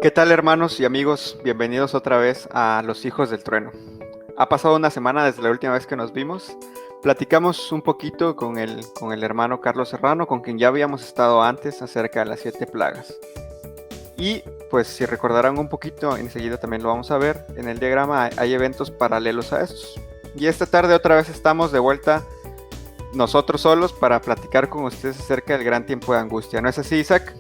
¿Qué tal, hermanos y amigos? Bienvenidos otra vez a Los Hijos del Trueno. Ha pasado una semana desde la última vez que nos vimos. Platicamos un poquito con el hermano Carlos Serrano, con quien ya habíamos estado antes, acerca de las 7 plagas. Y pues si recordarán un poquito, enseguida también lo vamos a ver, en el diagrama hay eventos paralelos a estos. Y esta tarde otra vez estamos de vuelta nosotros solos para platicar con ustedes acerca del gran tiempo de angustia. ¿No es así, Isaac?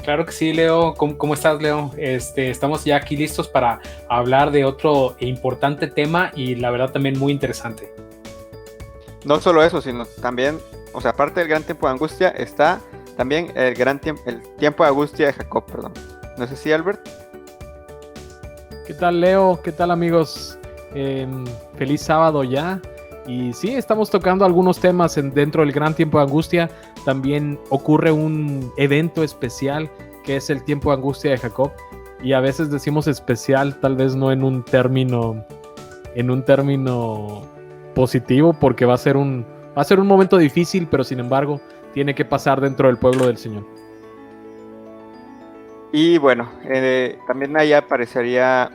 Claro que sí, Leo. ¿Cómo estás, Leo? Estamos ya aquí listos para hablar de otro importante tema y la verdad también muy interesante. No solo eso, sino también, o sea, aparte del gran tiempo de angustia, está también el tiempo de angustia de Jacob, perdón. ¿No es así, Albert? ¿Qué tal, Leo? ¿Qué tal, amigos? Feliz sábado ya. Y sí, estamos tocando algunos temas dentro del gran tiempo de angustia. También ocurre un evento especial que es el tiempo de angustia de Jacob. Y a veces decimos especial, tal vez no en un término positivo, porque va a ser un momento difícil, pero sin embargo tiene que pasar dentro del pueblo del Señor. Y bueno, también ahí aparecería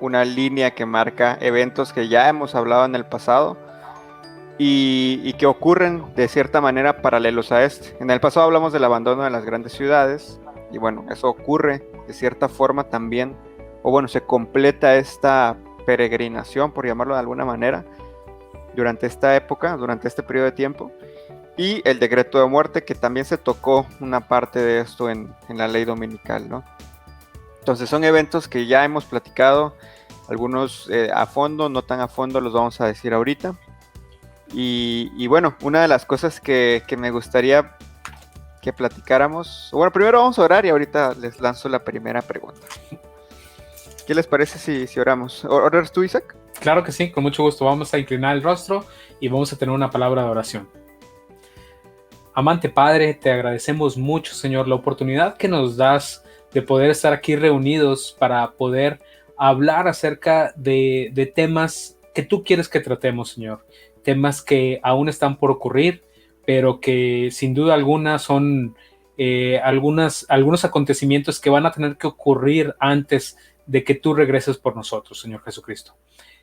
una línea que marca eventos que ya hemos hablado en el pasado y que ocurren de cierta manera paralelos a este. En el pasado hablamos del abandono de las grandes ciudades y bueno, eso ocurre de cierta forma también, o bueno, se completa esta peregrinación, por llamarlo de alguna manera, durante esta época, durante este periodo de tiempo. Y el decreto de muerte, que también se tocó una parte de esto en la ley dominical, ¿no? Entonces son eventos que ya hemos platicado, algunos a fondo, no tan a fondo, los vamos a decir ahorita. Y bueno, una de las cosas que me gustaría que platicáramos, bueno, primero vamos a orar y ahorita les lanzo la primera pregunta. ¿Qué les parece si oramos? ¿Oras tú, Isaac? Claro que sí, con mucho gusto. Vamos a inclinar el rostro y vamos a tener una palabra de oración. Amante Padre, te agradecemos mucho, Señor, la oportunidad que nos das de poder estar aquí reunidos para poder hablar acerca de temas que tú quieres que tratemos, Señor. Temas que aún están por ocurrir, pero que sin duda alguna son algunos acontecimientos que van a tener que ocurrir antes de que tú regreses por nosotros, Señor Jesucristo.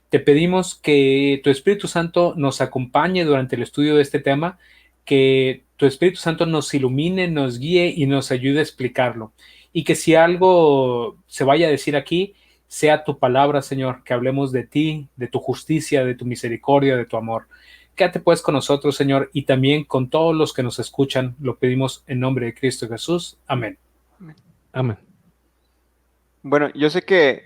Te pedimos que tu Espíritu Santo nos acompañe durante el estudio de este tema, que tu Espíritu Santo nos ilumine, nos guíe y nos ayude a explicarlo. Y que si algo se vaya a decir aquí, sea tu palabra, Señor, que hablemos de ti, de tu justicia, de tu misericordia, de tu amor. Quédate pues con nosotros, Señor, y también con todos los que nos escuchan. Lo pedimos en nombre de Cristo Jesús. Amén. Amén. Bueno, yo sé que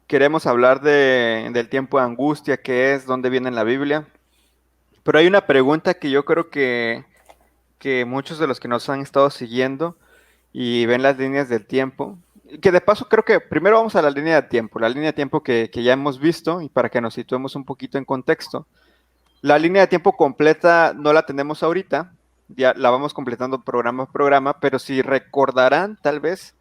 queremos hablar del tiempo de angustia, qué es, dónde viene en la Biblia, pero hay una pregunta que yo creo que muchos de los que nos han estado siguiendo y ven las líneas del tiempo, que de paso creo que primero vamos a la línea de tiempo que ya hemos visto y para que nos situemos un poquito en contexto. La línea de tiempo completa no la tenemos ahorita, ya la vamos completando programa a programa, pero si recordarán tal vez,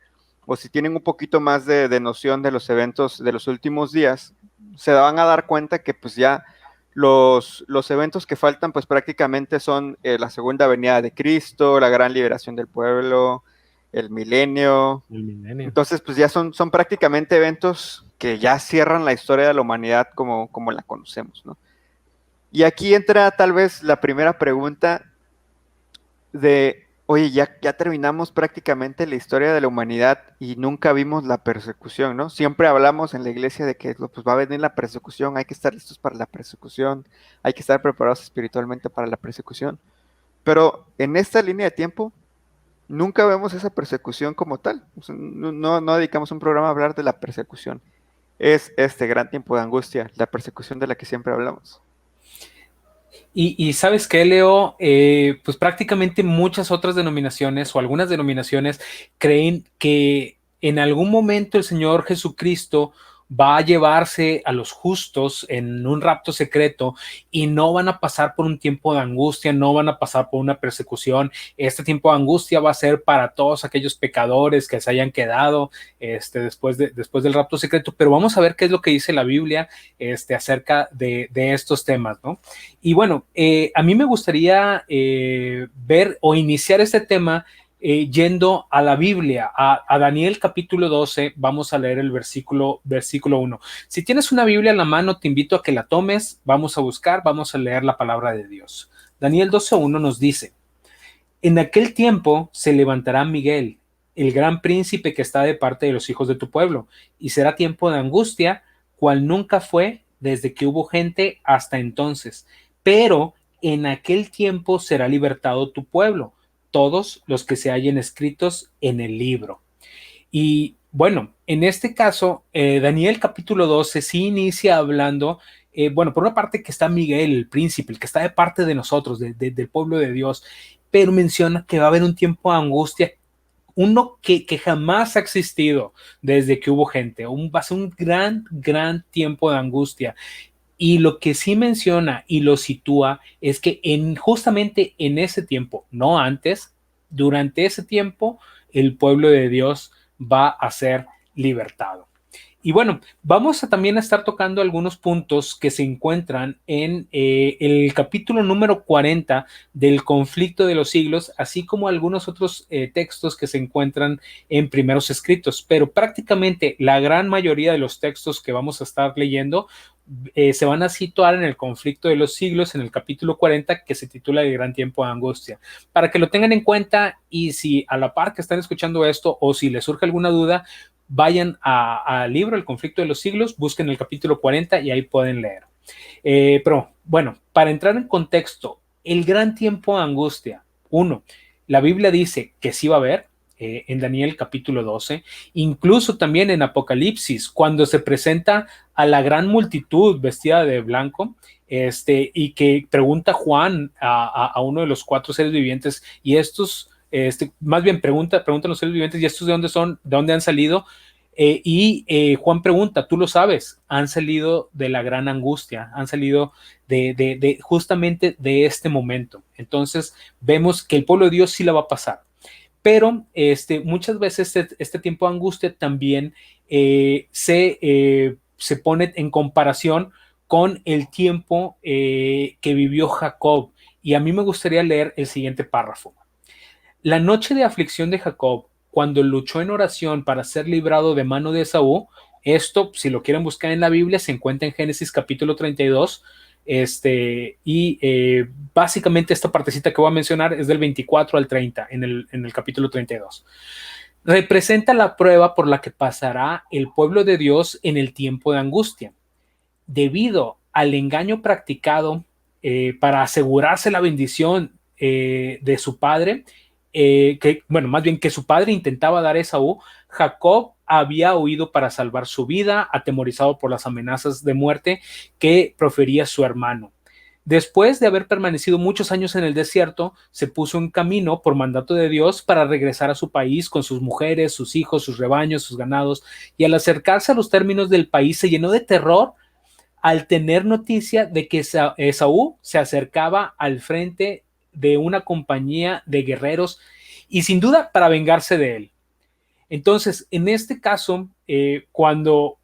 o si tienen un poquito más de noción de los eventos de los últimos días, se van a dar cuenta que pues ya los eventos que faltan pues prácticamente son la segunda venida de Cristo, la gran liberación del pueblo, el milenio. Entonces pues ya son prácticamente eventos que ya cierran la historia de la humanidad como la conocemos, ¿no? Y aquí entra tal vez la primera pregunta de, oye, ya terminamos prácticamente la historia de la humanidad y nunca vimos la persecución, ¿no? Siempre hablamos en la iglesia de que pues, va a venir la persecución, hay que estar listos para la persecución, hay que estar preparados espiritualmente para la persecución. Pero en esta línea de tiempo, nunca vemos esa persecución como tal. O sea, no dedicamos un programa a hablar de la persecución. Es este gran tiempo de angustia, la persecución de la que siempre hablamos. Y ¿sabes qué, Leo? Pues prácticamente muchas otras denominaciones o algunas denominaciones creen que en algún momento el Señor Jesucristo va a llevarse a los justos en un rapto secreto y no van a pasar por un tiempo de angustia, no van a pasar por una persecución. Este tiempo de angustia va a ser para todos aquellos pecadores que se hayan quedado después del rapto secreto, pero vamos a ver qué es lo que dice la Biblia acerca de estos temas, ¿no? Y bueno, a mí me gustaría ver o iniciar este tema yendo a la Biblia, a Daniel capítulo 12, vamos a leer el versículo 1. Si tienes una Biblia en la mano, te invito a que la tomes, vamos a buscar, vamos a leer la palabra de Dios. Daniel 12:1 nos dice: en aquel tiempo se levantará Miguel, el gran príncipe que está de parte de los hijos de tu pueblo, y será tiempo de angustia, cual nunca fue desde que hubo gente hasta entonces. Pero en aquel tiempo será libertado tu pueblo, todos los que se hallen escritos en el libro. Y bueno, en este caso, Daniel capítulo 12 sí inicia hablando, bueno, por una parte que está Miguel, el príncipe, el que está de parte de nosotros, del pueblo de Dios, pero menciona que va a haber un tiempo de angustia, uno que jamás ha existido desde que hubo gente, va a ser un gran tiempo de angustia. Y lo que sí menciona y lo sitúa es que justamente en ese tiempo, no antes, durante ese tiempo, el pueblo de Dios va a ser libertado. Y bueno, vamos a también a estar tocando algunos puntos que se encuentran en el capítulo número 40 del conflicto de los siglos, así como algunos otros textos que se encuentran en primeros escritos, pero prácticamente la gran mayoría de los textos que vamos a estar leyendo se van a situar en el conflicto de los siglos, en el capítulo 40, que se titula El gran tiempo de angustia. Para que lo tengan en cuenta, y si a la par que están escuchando esto o si les surge alguna duda, vayan al libro El conflicto de los siglos, busquen el capítulo 40 y ahí pueden leer. Pero bueno, para entrar en contexto, el gran tiempo de angustia. Uno, la Biblia dice que sí va a haber, en Daniel capítulo 12, incluso también en Apocalipsis, cuando se presenta a la gran multitud vestida de blanco, y que pregunta Juan a uno de los cuatro seres vivientes, y estos, más bien preguntan los seres vivientes, ¿y estos de dónde son? ¿De dónde han salido? Juan pregunta, tú lo sabes, han salido de la gran angustia, han salido justamente de este momento. Entonces vemos que el pueblo de Dios sí la va a pasar. Pero muchas veces este tiempo de angustia también se pone en comparación con el tiempo que vivió Jacob. Y a mí me gustaría leer el siguiente párrafo. La noche de aflicción de Jacob, cuando luchó en oración para ser librado de mano de Esaú, esto, si lo quieren buscar en la Biblia, se encuentra en Génesis capítulo 32, básicamente esta partecita que voy a mencionar es del 24 al 30 en el capítulo 32. Representa la prueba por la que pasará el pueblo de Dios en el tiempo de angustia. Debido al engaño practicado para asegurarse la bendición de su padre, más bien que su padre intentaba dar a Esaú, Jacob había huido para salvar su vida, atemorizado por las amenazas de muerte que profería su hermano. Después de haber permanecido muchos años en el desierto, se puso en camino por mandato de Dios para regresar a su país con sus mujeres, sus hijos, sus rebaños, sus ganados, y al acercarse a los términos del país se llenó de terror al tener noticia de que Esaú se acercaba al frente de una compañía de guerreros y sin duda para vengarse de él. Entonces, en este caso, cuando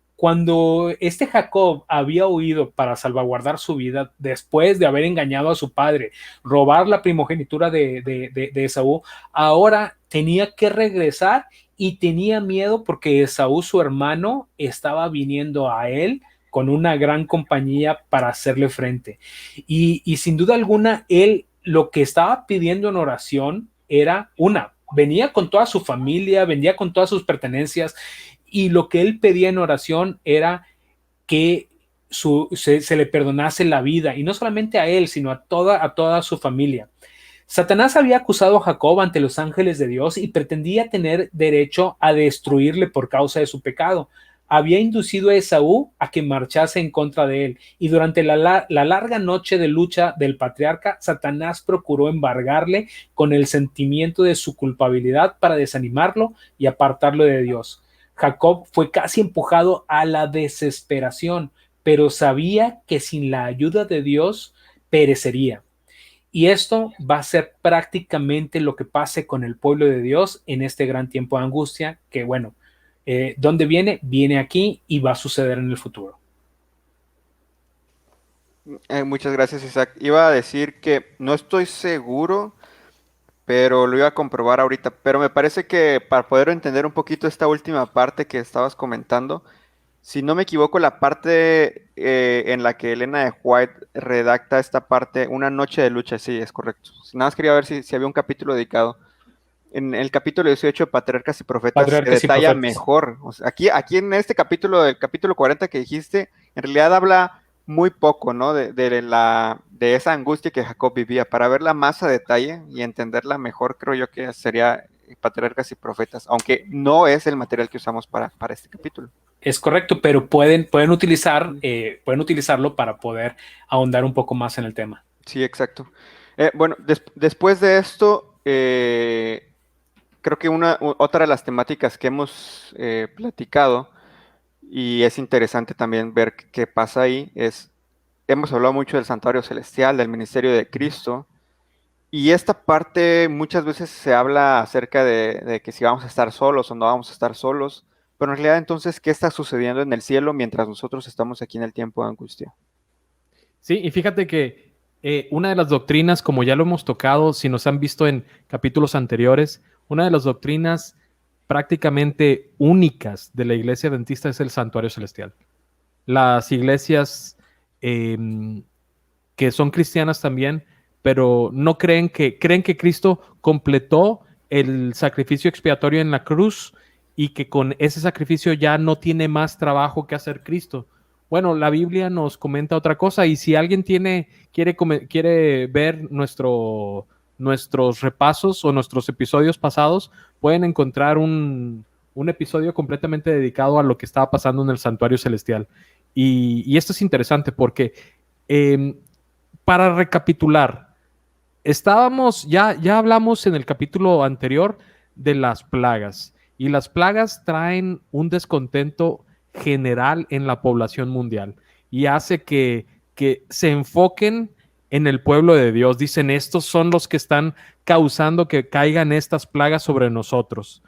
este Jacob había huido para salvaguardar su vida después de haber engañado a su padre, robar la primogenitura de Esaú, ahora tenía que regresar y tenía miedo porque Esaú, su hermano, estaba viniendo a él con una gran compañía para hacerle frente. Y sin duda alguna, él lo que estaba pidiendo en oración era venía con toda su familia, venía con todas sus pertenencias, y lo que él pedía en oración era que se le perdonase la vida, y no solamente a él, sino a toda su familia. Satanás había acusado a Jacob ante los ángeles de Dios y pretendía tener derecho a destruirle por causa de su pecado. Había inducido a Esaú a que marchase en contra de él, y durante la larga noche de lucha del patriarca, Satanás procuró embargarle con el sentimiento de su culpabilidad para desanimarlo y apartarlo de Dios. Jacob fue casi empujado a la desesperación, pero sabía que sin la ayuda de Dios perecería. Y esto va a ser prácticamente lo que pase con el pueblo de Dios en este gran tiempo de angustia, que bueno, ¿dónde viene? Viene aquí y va a suceder en el futuro. Muchas gracias, Isaac. Iba a decir que no estoy seguro pero lo iba a comprobar ahorita. Pero me parece que para poder entender un poquito esta última parte que estabas comentando, si no me equivoco, la parte en la que Elena de White redacta esta parte, Una noche de lucha, sí, es correcto. Nada más quería ver si había un capítulo dedicado. En el capítulo 18 de Patriarcas y Profetas se Patriarcas y detalla profetas. mejor. O sea, aquí en este capítulo, el capítulo 40 que dijiste, en realidad habla muy poco, ¿no? De esa angustia que Jacob vivía. Para verla más a detalle y entenderla mejor, creo yo que sería Patriarcas y Profetas, aunque no es el material que usamos para este capítulo. Es correcto, pero pueden utilizarlo para poder ahondar un poco más en el tema. Sí, exacto. Bueno, después de esto, creo que otra de las temáticas que hemos platicado, y es interesante también ver qué pasa ahí, hemos hablado mucho del santuario celestial, del ministerio de Cristo, y esta parte muchas veces se habla acerca de que si vamos a estar solos o no vamos a estar solos, pero en realidad entonces, ¿qué está sucediendo en el cielo mientras nosotros estamos aquí en el tiempo de angustia? Sí, y fíjate que una de las doctrinas, como ya lo hemos tocado, si nos han visto en capítulos anteriores, una de las doctrinas prácticamente únicas de la iglesia adventista es el santuario celestial. Las iglesias eh, que son cristianas también, pero no creen que Cristo completó el sacrificio expiatorio en la cruz y que con ese sacrificio ya no tiene más trabajo que hacer Cristo. Bueno, la Biblia nos comenta otra cosa y si alguien quiere ver nuestros repasos o nuestros episodios pasados, pueden encontrar un episodio completamente dedicado a lo que estaba pasando en el santuario celestial. Y esto es interesante porque eh, para recapitular, ya hablamos en el capítulo anterior de las plagas y las plagas traen un descontento general en la población mundial y hace que se enfoquen en el pueblo de Dios. Dicen, estos son los que están causando que caigan estas plagas sobre nosotros.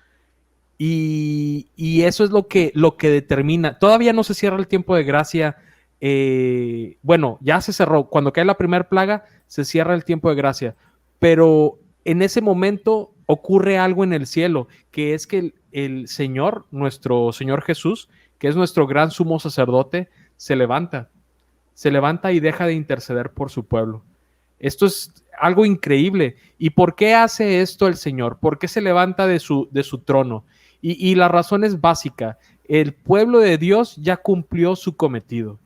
Y eso es lo que determina. Todavía no se cierra el tiempo de gracia. Bueno, ya se cerró. Cuando cae la primera plaga, se cierra el tiempo de gracia. Pero en ese momento ocurre algo en el cielo, que es que el Señor, nuestro Señor Jesús, que es nuestro gran sumo sacerdote, se levanta. Se levanta y deja de interceder por su pueblo. Esto es algo increíble. ¿Y por qué hace esto el Señor? ¿Por qué se levanta de su trono? Y la razón es básica. El pueblo de Dios ya cumplió su cometido.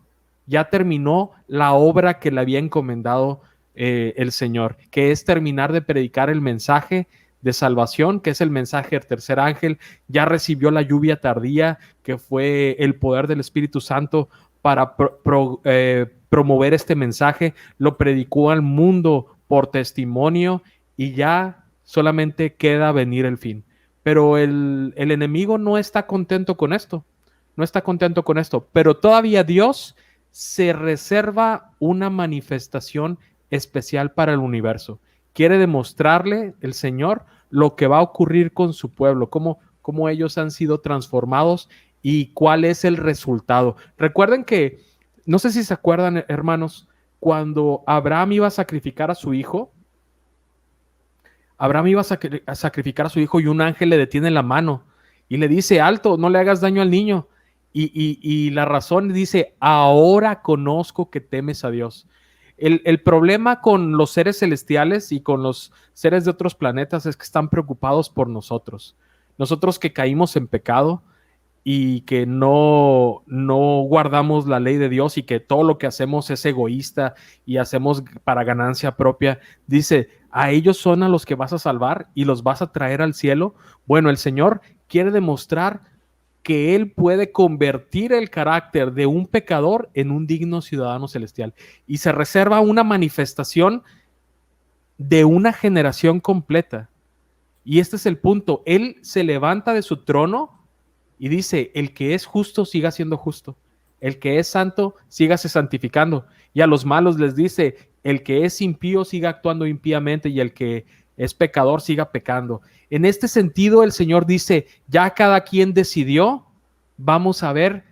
Ya terminó la obra que le había encomendado el Señor, que es terminar de predicar el mensaje de salvación, que es el mensaje del tercer ángel. Ya recibió la lluvia tardía, que fue el poder del Espíritu Santo para promover este mensaje. Lo predicó al mundo por testimonio y ya solamente queda venir el fin. Pero el enemigo no está contento con esto. No está contento con esto. Pero todavía Dios se reserva una manifestación especial para el universo. Quiere demostrarle el Señor lo que va a ocurrir con su pueblo, cómo ellos han sido transformados y cuál es el resultado. Recuerden que, no sé si se acuerdan, hermanos, cuando Abraham iba a sacrificar a su hijo, sacrificar a su hijo y un ángel le detiene la mano y le dice, alto, no le hagas daño al niño. Y la razón dice, ahora conozco que temes a Dios. El problema con los seres celestiales y con los seres de otros planetas es que están preocupados por nosotros. Nosotros que caímos en pecado y que no guardamos la ley de Dios y que todo lo que hacemos es egoísta y hacemos para ganancia propia, dice, a ellos son a los que vas a salvar y los vas a traer al cielo. Bueno, el Señor quiere demostrar que Él puede convertir el carácter de un pecador en un digno ciudadano celestial y se reserva una manifestación de una generación completa. Y este es el punto, Él se levanta de su trono y dice, el que es justo siga siendo justo, el que es santo sígase santificando, y a los malos les dice, el que es impío siga actuando impíamente y el que es pecador siga pecando. En este sentido el Señor dice, ya cada quien decidió, vamos a ver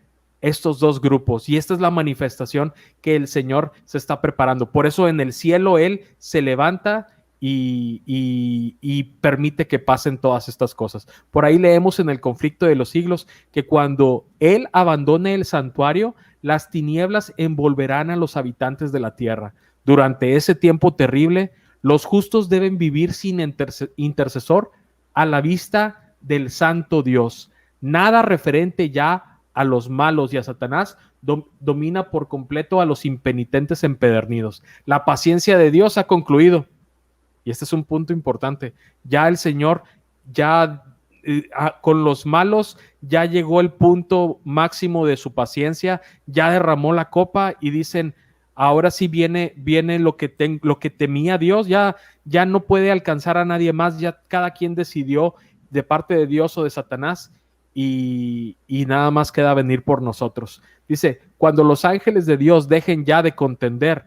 estos dos grupos, y esta es la manifestación que el Señor se está preparando. Por eso en el cielo Él se levanta y permite que pasen todas estas cosas. Por ahí leemos en el conflicto de los siglos que cuando Él abandone el santuario, las tinieblas envolverán a los habitantes de la tierra. Durante ese tiempo terrible, los justos deben vivir sin intercesor a la vista del santo Dios. Nada referente ya a los malos y a Satanás domina por completo a los impenitentes empedernidos. La paciencia de Dios ha concluido. Y este es un punto importante. Ya el Señor, ya con los malos, ya llegó el punto máximo de su paciencia, ya derramó la copa y dicen, ahora sí viene lo que temía Dios, ya no puede alcanzar a nadie más, ya cada quien decidió de parte de Dios o de Satanás y nada más queda venir por nosotros. Dice, cuando los ángeles de Dios dejen ya de contender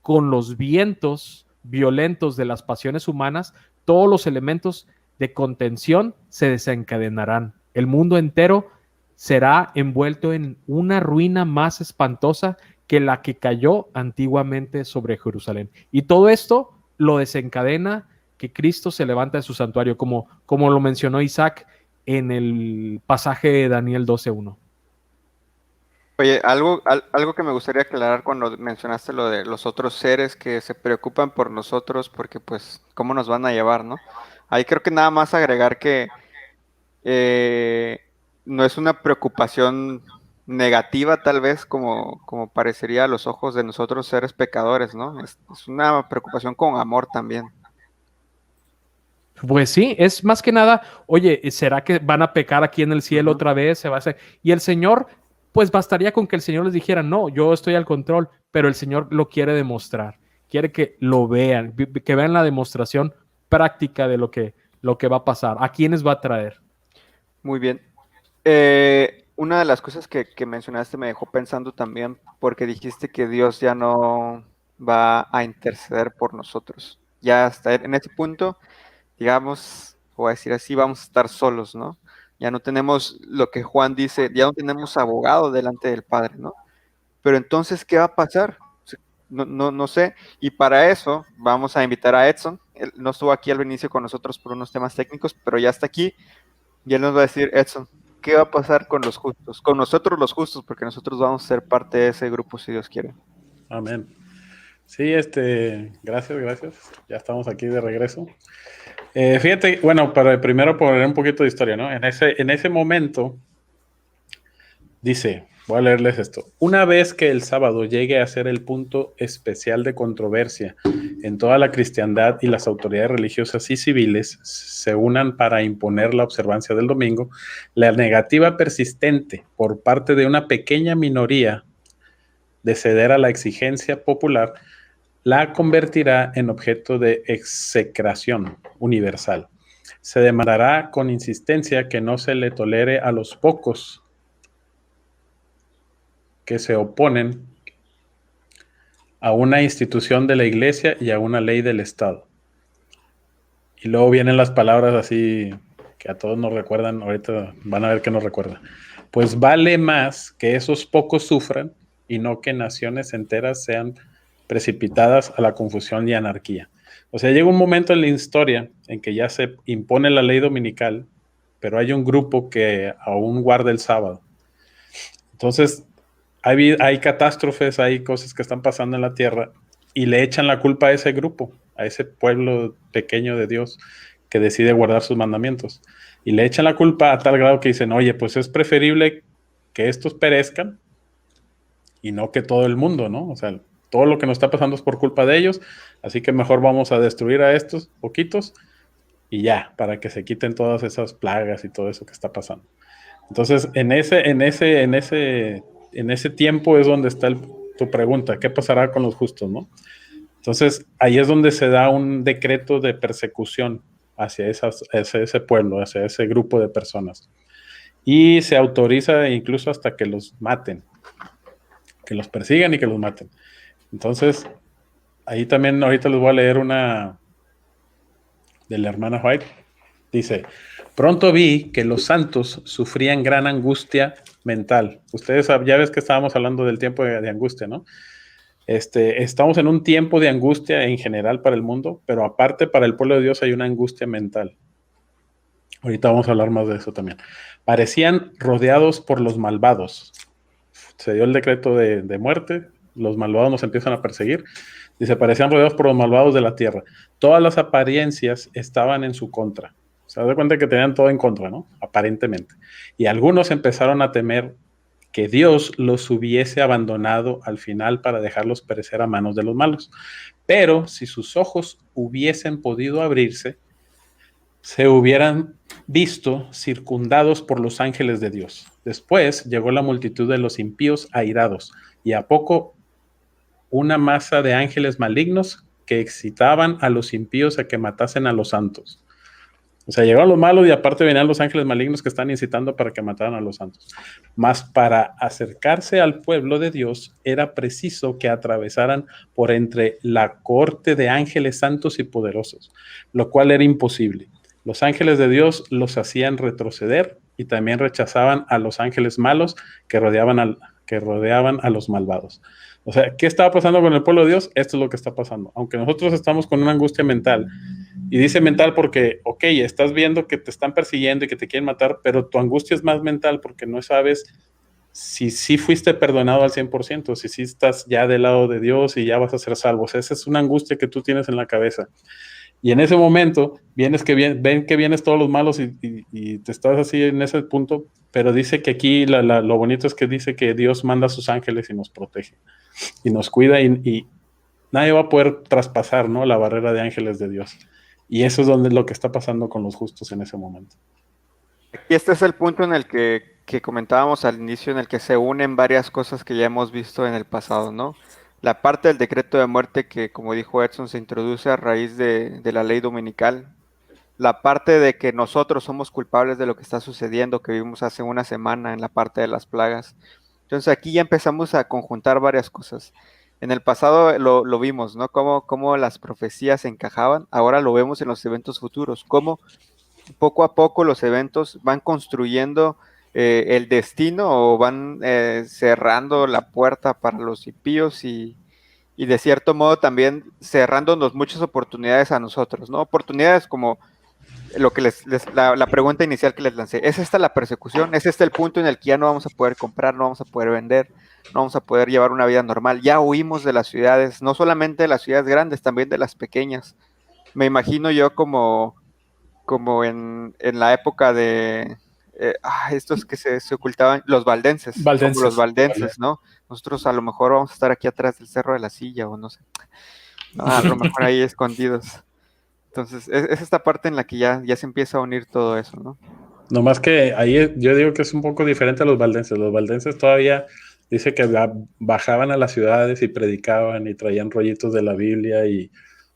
con los vientos violentos de las pasiones humanas, todos los elementos de contención se desencadenarán. El mundo entero será envuelto en una ruina más espantosa que la que cayó antiguamente sobre Jerusalén. Y todo esto lo desencadena que Cristo se levanta de su santuario, como lo mencionó Isaac en el pasaje de Daniel 12:1. Oye, algo que me gustaría aclarar cuando mencionaste lo de los otros seres que se preocupan por nosotros porque pues cómo nos van a llevar, ¿no? Ahí creo que nada más agregar que eh, no es una preocupación negativa tal vez como parecería a los ojos de nosotros seres pecadores, ¿no? Es una preocupación con amor también. Pues sí, es más que nada, oye, ¿será que van a pecar aquí en el cielo otra vez? Se va a hacer. Y el Señor, pues bastaría con que el Señor les dijera, no, yo estoy al control, pero el Señor lo quiere demostrar, quiere que lo vean, que vean la demostración práctica de lo que va a pasar, a quiénes va a traer. Muy bien. Una de las cosas que mencionaste me dejó pensando también, porque dijiste que Dios ya no va a interceder por nosotros. Ya hasta en ese punto, digamos, o a decir así, vamos a estar solos, ¿no? Ya no tenemos lo que Juan dice, ya no tenemos abogado delante del Padre, ¿no? Pero entonces, ¿qué va a pasar? No sé. Y para eso vamos a invitar a Edson. Él no estuvo aquí al inicio con nosotros por unos temas técnicos, pero ya está aquí. Y él nos va a decir, Edson, ¿qué va a pasar con los justos? Con nosotros los justos, porque nosotros vamos a ser parte de ese grupo si Dios quiere. Amén. Sí, gracias. Ya estamos aquí de regreso. Fíjate, bueno, para primero poner un poquito de historia, ¿no? En ese momento, dice, voy a leerles esto. Una vez que el sábado llegue a ser el punto especial de controversia en toda la cristiandad y las autoridades religiosas y civiles se unan para imponer la observancia del domingo, la negativa persistente por parte de una pequeña minoría de ceder a la exigencia popular la convertirá en objeto de execración universal. Se demandará con insistencia que no se le tolere a los pocos que se oponen a una institución de la Iglesia y a una ley del Estado. Y luego vienen las palabras así que a todos nos recuerdan, ahorita van a ver que nos recuerda. Pues vale más que esos pocos sufran y no que naciones enteras sean precipitadas a la confusión y anarquía. O sea, llega un momento en la historia en que ya se impone la ley dominical, pero hay un grupo que aún guarda el sábado. Entonces, hay catástrofes, hay cosas que están pasando en la tierra y le echan la culpa a ese grupo, a ese pueblo pequeño de Dios que decide guardar sus mandamientos. Y le echan la culpa a tal grado que dicen, oye, pues es preferible que estos perezcan y no que todo el mundo, ¿no? O sea, todo lo que nos está pasando es por culpa de ellos, así que mejor vamos a destruir a estos poquitos y ya, para que se quiten todas esas plagas y todo eso que está pasando. Entonces, en ese tiempo es donde está tu pregunta, ¿qué pasará con los justos, no? Entonces, ahí es donde se da un decreto de persecución hacia ese pueblo, hacia ese grupo de personas. Y se autoriza incluso hasta que los maten, que los persigan y que los maten. Entonces, ahí también ahorita les voy a leer una de la hermana White. Dice, pronto vi que los santos sufrían gran angustia mental. Ustedes ya ves que estábamos hablando del tiempo de angustia, ¿no? Estamos en un tiempo de angustia en general para el mundo, pero aparte para el pueblo de Dios hay una angustia mental. Ahorita vamos a hablar más de eso también. Parecían rodeados por los malvados. Se dio el decreto de muerte, los malvados nos empiezan a perseguir. Dice, parecían rodeados por los malvados de la tierra. Todas las apariencias estaban en su contra. Se da cuenta que tenían todo en contra, ¿no? Aparentemente. Y algunos empezaron a temer que Dios los hubiese abandonado al final para dejarlos perecer a manos de los malos. Pero si sus ojos hubiesen podido abrirse, se hubieran visto circundados por los ángeles de Dios. Después llegó la multitud de los impíos airados, y a poco una masa de ángeles malignos que excitaban a los impíos a que matasen a los santos. O sea, llegaron los malos y aparte venían los ángeles malignos que están incitando para que mataran a los santos. Mas para acercarse al pueblo de Dios era preciso que atravesaran por entre la corte de ángeles santos y poderosos, lo cual era imposible. Los ángeles de Dios los hacían retroceder y también rechazaban a los ángeles malos que rodeaban a los malvados. O sea, ¿qué estaba pasando con el pueblo de Dios? Esto es lo que está pasando. Aunque nosotros estamos con una angustia mental, y dice mental porque, ok, estás viendo que te están persiguiendo y que te quieren matar, pero tu angustia es más mental porque no sabes si sí fuiste perdonado al 100%, si sí estás ya del lado de Dios y ya vas a ser salvo. O sea, esa es una angustia que tú tienes en la cabeza. Y en ese momento ven que vienes todos los malos y te estás así en ese punto, pero dice que aquí lo bonito es que dice que Dios manda a sus ángeles y nos protege y nos cuida y nadie va a poder traspasar, ¿no?, la barrera de ángeles de Dios. Y eso es lo que está pasando con los justos en ese momento. Y este es el punto en el que comentábamos al inicio, en el que se unen varias cosas que ya hemos visto en el pasado, ¿no? La parte del decreto de muerte que, como dijo Edson, se introduce a raíz de la ley dominical. La parte de que nosotros somos culpables de lo que está sucediendo, que vimos hace una semana en la parte de las plagas. Entonces aquí ya empezamos a conjuntar varias cosas. En el pasado lo vimos, ¿no? Cómo las profecías encajaban. Ahora lo vemos en los eventos futuros. Cómo poco a poco los eventos van construyendo el destino o van cerrando la puerta para los impíos y de cierto modo también cerrándonos muchas oportunidades a nosotros, ¿no? Oportunidades como lo que la pregunta inicial que les lancé. ¿Es esta la persecución? ¿Es este el punto en el que ya no vamos a poder comprar, no vamos a poder vender, no vamos a poder llevar una vida normal? Ya huimos de las ciudades, no solamente de las ciudades grandes, también de las pequeñas. Me imagino yo como en la época de estos que se ocultaban, los valdenses, como los valdenses, ¿no? Nosotros a lo mejor vamos a estar aquí atrás del Cerro de la Silla o no sé, no, a lo mejor ahí escondidos. Entonces, es esta parte en la que ya se empieza a unir todo eso, ¿no? Nomás que ahí yo digo que es un poco diferente a los valdenses. Los valdenses todavía dice que bajaban a las ciudades y predicaban y traían rollitos de la Biblia y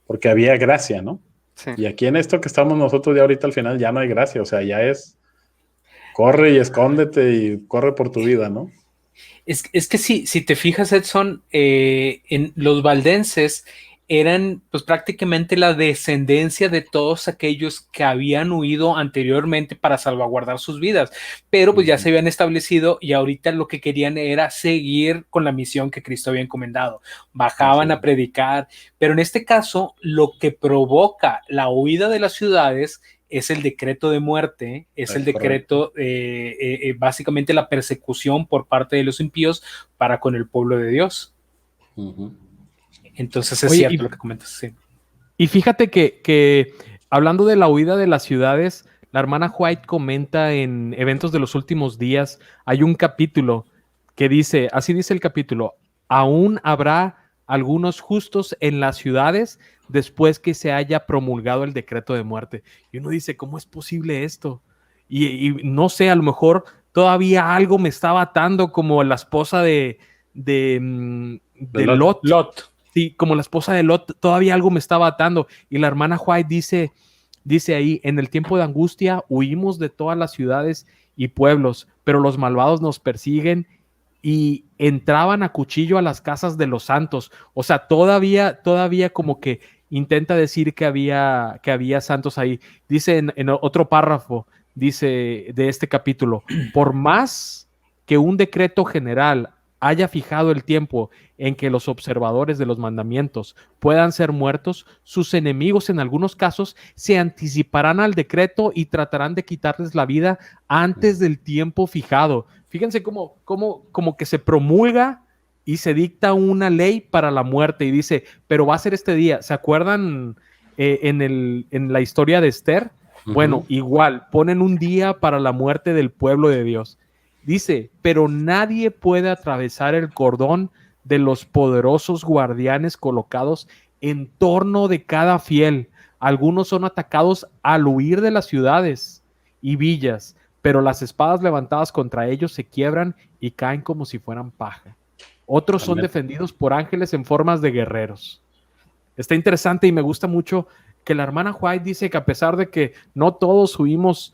porque había gracia, ¿no? Sí. Y aquí en esto que estamos nosotros ya ahorita al final ya no hay gracia, o sea, ya es corre y escóndete y corre por tu vida, ¿no? Es que si te fijas, Edson, en los valdenses eran pues prácticamente la descendencia de todos aquellos que habían huido anteriormente para salvaguardar sus vidas, pero pues ya se habían establecido y ahorita lo que querían era seguir con la misión que Cristo había encomendado. Bajaban a predicar, pero en este caso lo que provoca la huida de las ciudades es el decreto de muerte, es el decreto, básicamente la persecución por parte de los impíos para con el pueblo de Dios. Entonces es cierto lo que comentas. Sí. Y fíjate que hablando de la huida de las ciudades, la hermana White comenta en Eventos de los Últimos Días, hay un capítulo que dice, así dice el capítulo, aún habrá algunos justos en las ciudades después que se haya promulgado el decreto de muerte. Y uno dice, ¿cómo es posible esto? Y no sé, a lo mejor todavía algo me estaba atando como la esposa de Lot. Sí, como la esposa de Lot, todavía algo me estaba atando. Y la hermana White dice ahí, en el tiempo de angustia huimos de todas las ciudades y pueblos, pero los malvados nos persiguen y entraban a cuchillo a las casas de los santos. O sea, todavía como que intenta decir que había santos ahí. Dice en otro párrafo, dice de este capítulo, por más que un decreto general haya fijado el tiempo en que los observadores de los mandamientos puedan ser muertos, sus enemigos en algunos casos se anticiparán al decreto y tratarán de quitarles la vida antes del tiempo fijado. Fíjense como que se promulga y se dicta una ley para la muerte y dice, pero va a ser este día. ¿Se acuerdan en la historia de Esther? Bueno, igual, ponen un día para la muerte del pueblo de Dios. Dice, pero nadie puede atravesar el cordón de los poderosos guardianes colocados en torno de cada fiel. Algunos son atacados al huir de las ciudades y villas, pero las espadas levantadas contra ellos se quiebran y caen como si fueran paja. Otros son defendidos por ángeles en formas de guerreros. Está interesante y me gusta mucho que la hermana White dice que a pesar de que no todos huimos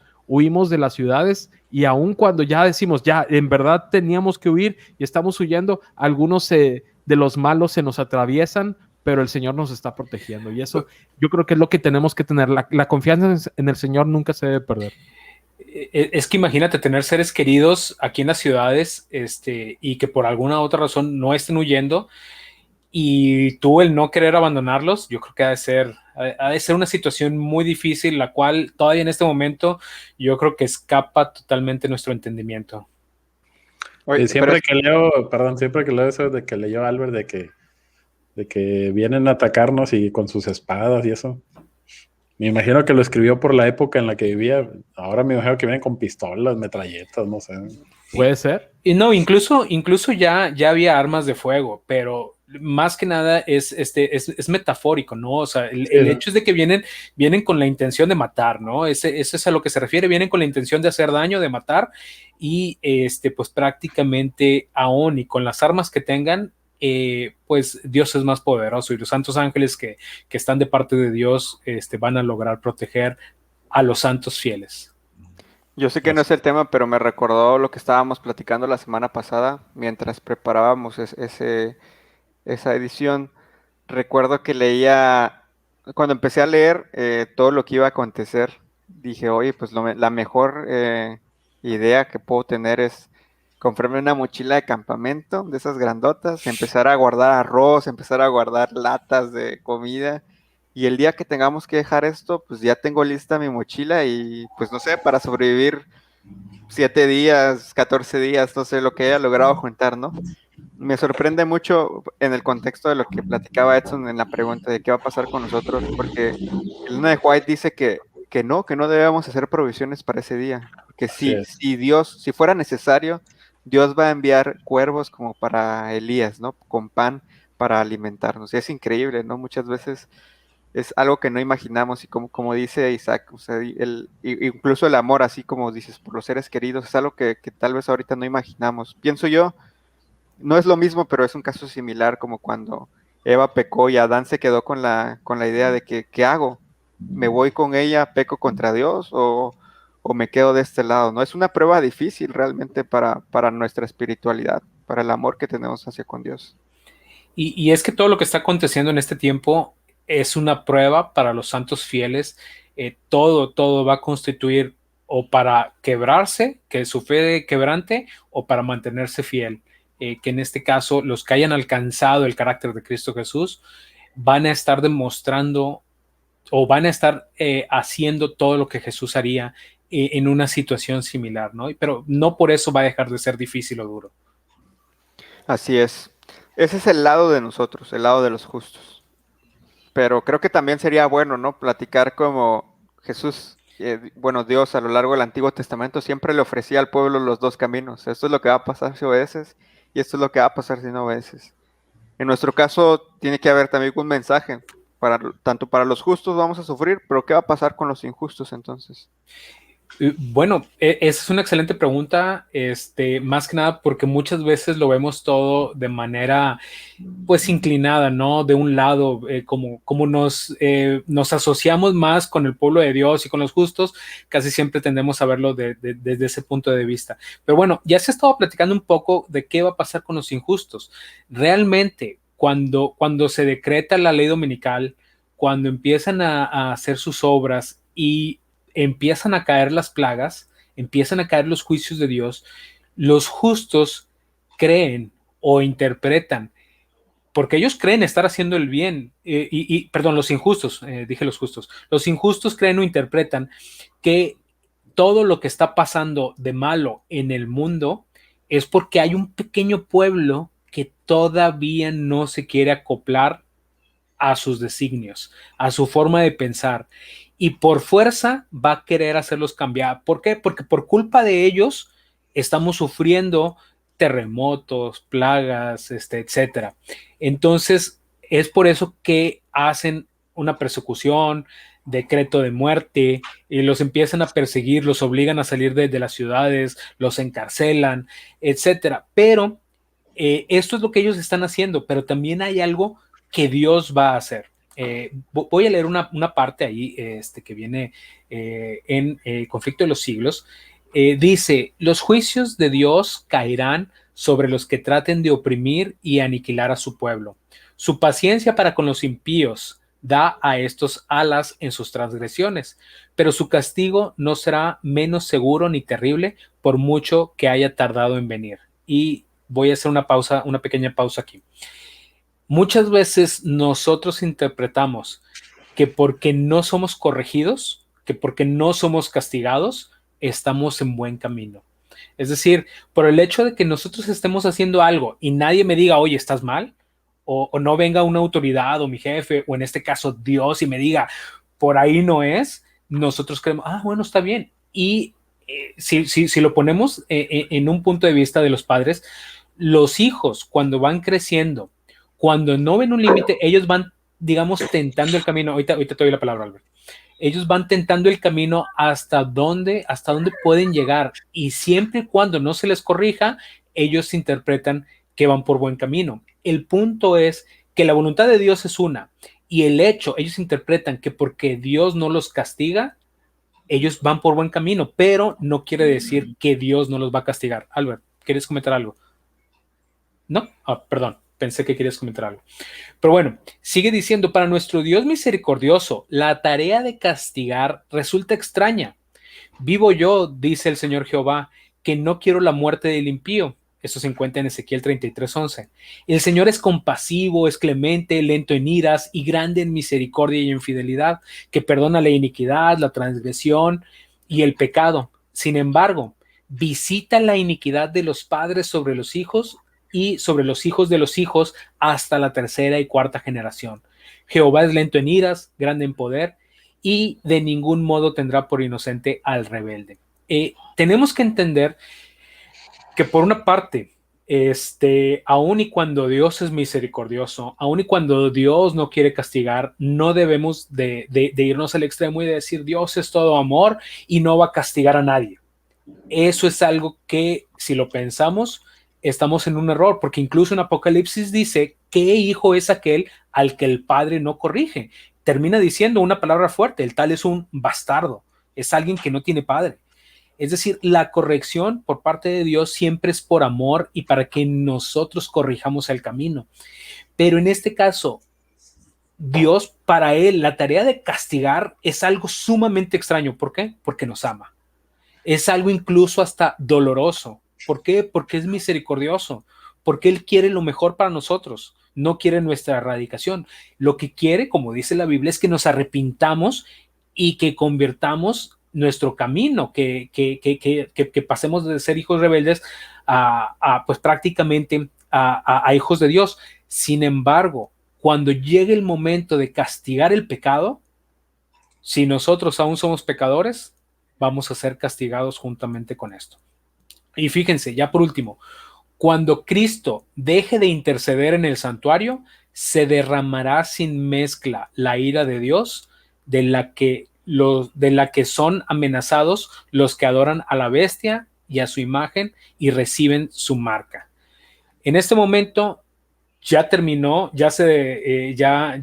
de las ciudades, y aun cuando ya decimos, ya en verdad teníamos que huir y estamos huyendo, algunos de los malos se nos atraviesan, pero el Señor nos está protegiendo. Y eso yo creo que es lo que tenemos que tener. La confianza en el Señor nunca se debe perder. Es que imagínate tener seres queridos aquí en las ciudades, y que por alguna otra razón no estén huyendo, y tú el no querer abandonarlos. Yo creo que ha de ser una situación muy difícil, la cual todavía en este momento yo creo que escapa totalmente nuestro entendimiento. Oye, siempre que leo eso de que leyó Albert de que vienen a atacarnos y con sus espadas y eso, me imagino que lo escribió por la época en la que vivía. Ahora me imagino que vienen con pistolas, metralletas, no sé. ¿Puede ser? Y no, incluso ya había armas de fuego, pero más que nada es metafórico, ¿no? O sea, el hecho es de que vienen con la intención de matar, ¿no? Eso es a lo que se refiere. Vienen con la intención de hacer daño, de matar, y pues prácticamente aún y con las armas que tengan, pues Dios es más poderoso, y los santos ángeles que están de parte de Dios van a lograr proteger a los santos fieles. Yo sé que no es el tema, pero me recordó lo que estábamos platicando la semana pasada mientras preparábamos esa edición. Recuerdo que leía, cuando empecé a leer todo lo que iba a acontecer, dije, oye, pues la mejor idea que puedo tener es comprarme una mochila de campamento, de esas grandotas, empezar a guardar arroz, empezar a guardar latas de comida. Y el día que tengamos que dejar esto, pues ya tengo lista mi mochila y pues no sé, para sobrevivir 7 días, 14 días, no sé lo que haya logrado juntar, ¿no? Me sorprende mucho en el contexto de lo que platicaba Edson en la pregunta de qué va a pasar con nosotros, porque Elena de White dice que no debemos hacer provisiones para ese día, que si fuera necesario, Dios va a enviar cuervos como para Elías, ¿no? Con pan para alimentarnos. Y es increíble, ¿no? Muchas veces es algo que no imaginamos, y como dice Isaac, o sea, incluso el amor, así como dices, por los seres queridos, es algo que tal vez ahorita no imaginamos. Pienso yo, no es lo mismo, pero es un caso similar como cuando Eva pecó y Adán se quedó con la idea de que, ¿qué hago? ¿Me voy con ella, peco contra Dios o me quedo de este lado? ¿No? Es una prueba difícil realmente para nuestra espiritualidad, para el amor que tenemos hacia con Dios. Y es que todo lo que está aconteciendo en este tiempo es una prueba para los santos fieles. Todo va a constituir o para quebrarse, que su fe quebrante, o para mantenerse fiel. Que en este caso los que hayan alcanzado el carácter de Cristo Jesús van a estar demostrando o van a estar haciendo todo lo que Jesús haría en una situación similar, ¿no? Pero no por eso va a dejar de ser difícil o duro. Así es. Ese es el lado de nosotros, el lado de los justos. Pero creo que también sería bueno, ¿no? Platicar como Jesús, Dios a lo largo del Antiguo Testamento siempre le ofrecía al pueblo los dos caminos. Esto es lo que va a pasar si obedeces y esto es lo que va a pasar si no obedeces. En nuestro caso tiene que haber también un mensaje. Tanto para los justos vamos a sufrir, pero ¿qué va a pasar con los injustos entonces? Bueno, esa es una excelente pregunta, más que nada porque muchas veces lo vemos todo de manera pues inclinada, ¿no? De un lado, como nos asociamos más con el pueblo de Dios y con los justos, casi siempre tendemos a verlo desde ese punto de vista. Pero bueno, ya se ha estado platicando un poco de qué va a pasar con los injustos. Realmente, cuando se decreta la ley dominical, cuando empiezan a hacer sus obras y empiezan a caer las plagas, empiezan a caer los juicios de Dios, los justos creen o interpretan, porque ellos creen estar haciendo el bien, perdón, los injustos, dije los injustos creen o interpretan que todo lo que está pasando de malo en el mundo es porque hay un pequeño pueblo que todavía no se quiere acoplar a sus designios, a su forma de pensar, y por fuerza va a querer hacerlos cambiar. ¿Por qué? Porque por culpa de ellos estamos sufriendo terremotos, plagas, etcétera. Entonces, es por eso que hacen una persecución, decreto de muerte, y los empiezan a perseguir, los obligan a salir de las ciudades, los encarcelan, etcétera. Pero esto es lo que ellos están haciendo, pero también hay algo que Dios va a hacer. Voy a leer una parte ahí que viene en Conflicto de los Siglos. Dice, los juicios de Dios caerán sobre los que traten de oprimir y aniquilar a su pueblo. Su paciencia para con los impíos da a estos alas en sus transgresiones, pero su castigo no será menos seguro ni terrible por mucho que haya tardado en venir. Y voy a hacer una pequeña pausa aquí. Muchas veces nosotros interpretamos que porque no somos corregidos, que porque no somos castigados, estamos en buen camino. Es decir, por el hecho de que nosotros estemos haciendo algo y nadie me diga, oye, estás mal, o no venga una autoridad o mi jefe, o en este caso Dios, y me diga, por ahí no es, nosotros creemos, bueno, está bien. Y si lo ponemos en un punto de vista de los padres, los hijos cuando van creciendo, cuando no ven un límite, ellos van, digamos, tentando el camino. Ahorita te doy la palabra, Albert. Ellos van tentando el camino hasta dónde pueden llegar. Y siempre y cuando no se les corrija, ellos interpretan que van por buen camino. El punto es que la voluntad de Dios es una. Y el hecho, ellos interpretan que porque Dios no los castiga, ellos van por buen camino, pero no quiere decir que Dios no los va a castigar. Albert, ¿quieres comentar algo? No, perdón, pensé que querías comentar algo. Pero bueno, sigue diciendo, para nuestro Dios misericordioso, la tarea de castigar resulta extraña. Vivo yo, dice el Señor Jehová, que no quiero la muerte del impío. Esto se encuentra en Ezequiel 33:11. El Señor es compasivo, es clemente, lento en iras y grande en misericordia y en fidelidad, que perdona la iniquidad, la transgresión y el pecado. Sin embargo, visita la iniquidad de los padres sobre los hijos y sobre los hijos de los hijos hasta la tercera y cuarta generación. Jehová es lento en iras, grande en poder y de ningún modo tendrá por inocente al rebelde. Tenemos que entender que por una parte, aun y cuando Dios es misericordioso, aun y cuando Dios no quiere castigar, no debemos de irnos al extremo y de decir Dios es todo amor y no va a castigar a nadie. Eso es algo que, si lo pensamos, estamos en un error, porque incluso en Apocalipsis dice, ¿qué hijo es aquel al que el padre no corrige? Termina diciendo una palabra fuerte, el tal es un bastardo, es alguien que no tiene padre. Es decir, la corrección por parte de Dios siempre es por amor y para que nosotros corrijamos el camino. Pero en este caso, Dios, para él, la tarea de castigar es algo sumamente extraño. ¿Por qué? Porque nos ama. Es algo incluso hasta doloroso. ¿Por qué? Porque es misericordioso. Porque él quiere lo mejor para nosotros. No quiere nuestra erradicación. Lo que quiere, como dice la Biblia, es que nos arrepintamos y que convirtamos nuestro camino, que pasemos de ser hijos rebeldes pues prácticamente a hijos de Dios. Sin embargo, cuando llegue el momento de castigar el pecado, si nosotros aún somos pecadores, vamos a ser castigados juntamente con esto. Y fíjense, ya por último, cuando Cristo deje de interceder en el santuario, se derramará sin mezcla la ira de Dios, de la que son amenazados los que adoran a la bestia y a su imagen y reciben su marca. En este momento ya terminó, ya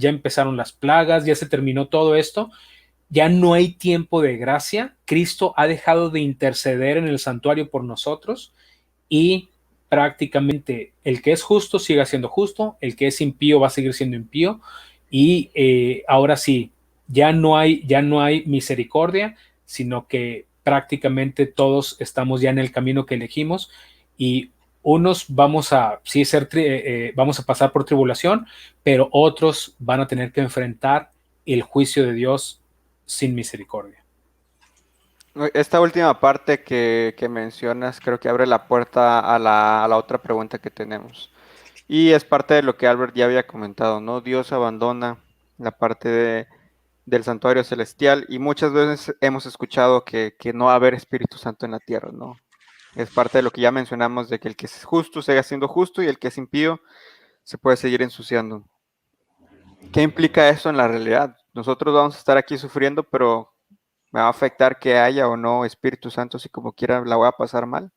empezaron las plagas, ya se terminó todo esto, ya no hay tiempo de gracia. Cristo ha dejado de interceder en el santuario por nosotros y prácticamente el que es justo sigue siendo justo, el que es impío va a seguir siendo impío y ahora sí, ya no hay misericordia, sino que prácticamente todos estamos ya en el camino que elegimos y unos vamos a, sí, vamos a pasar por tribulación, pero otros van a tener que enfrentar el juicio de Dios sin misericordia. Esta última parte que mencionas creo que abre la puerta a la otra pregunta que tenemos. Y es parte de lo que Albert ya había comentado, ¿no? Dios abandona la parte del santuario celestial y muchas veces hemos escuchado que no va a haber Espíritu Santo en la tierra, ¿no? Es parte de lo que ya mencionamos, de que el que es justo siga siendo justo y el que es impío se puede seguir ensuciando. ¿Qué implica eso en la realidad? Nosotros vamos a estar aquí sufriendo, pero ¿me va a afectar que haya o no Espíritu Santo si como quiera la voy a pasar mal?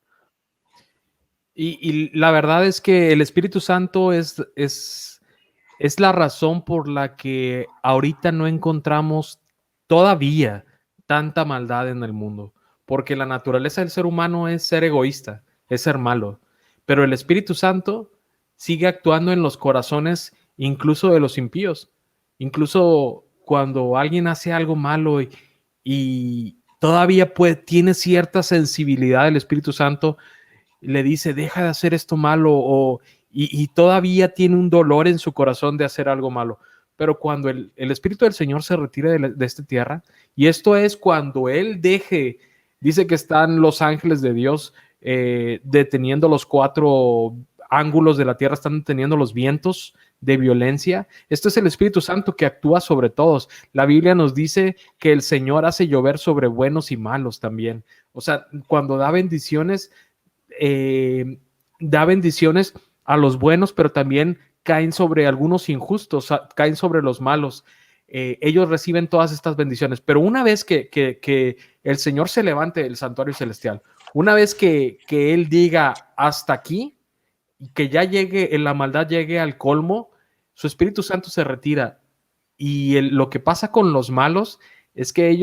Y la verdad es que el Espíritu Santo es la razón por la que ahorita no encontramos todavía tanta maldad en el mundo, porque la naturaleza del ser humano es ser egoísta, es ser malo, pero el Espíritu Santo sigue actuando en los corazones incluso de los impíos, incluso cuando alguien hace algo malo y todavía tiene cierta sensibilidad el Espíritu Santo, le dice, deja de hacer esto malo, y todavía tiene un dolor en su corazón de hacer algo malo. Pero cuando el Espíritu del Señor se retire de esta tierra, y esto es cuando Él dice que están los ángeles de Dios deteniendo los 4 ángulos de la tierra, están deteniendo los vientos de violencia. Este es el Espíritu Santo que actúa sobre todos. La Biblia nos dice que el Señor hace llover sobre buenos y malos también. O sea, cuando da bendiciones a los buenos, pero también caen sobre algunos injustos, caen sobre los malos. Ellos reciben todas estas bendiciones, pero una vez que el Señor se levante del santuario celestial, una vez que Él diga hasta aquí, y que ya la maldad llegue al colmo, su Espíritu Santo se retira. Y lo que pasa con los malos es que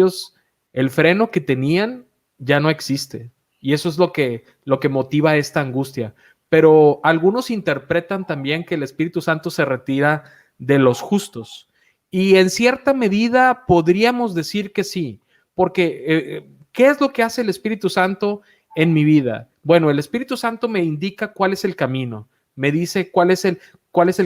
el freno que tenían ya no existe. Y eso es lo que motiva esta angustia. Pero algunos interpretan también que el Espíritu Santo se retira de los justos. Y en cierta medida podríamos decir que sí, porque ¿qué es lo que hace el Espíritu Santo en mi vida? Bueno, el Espíritu Santo me indica cuál es el camino, me dice cuál es el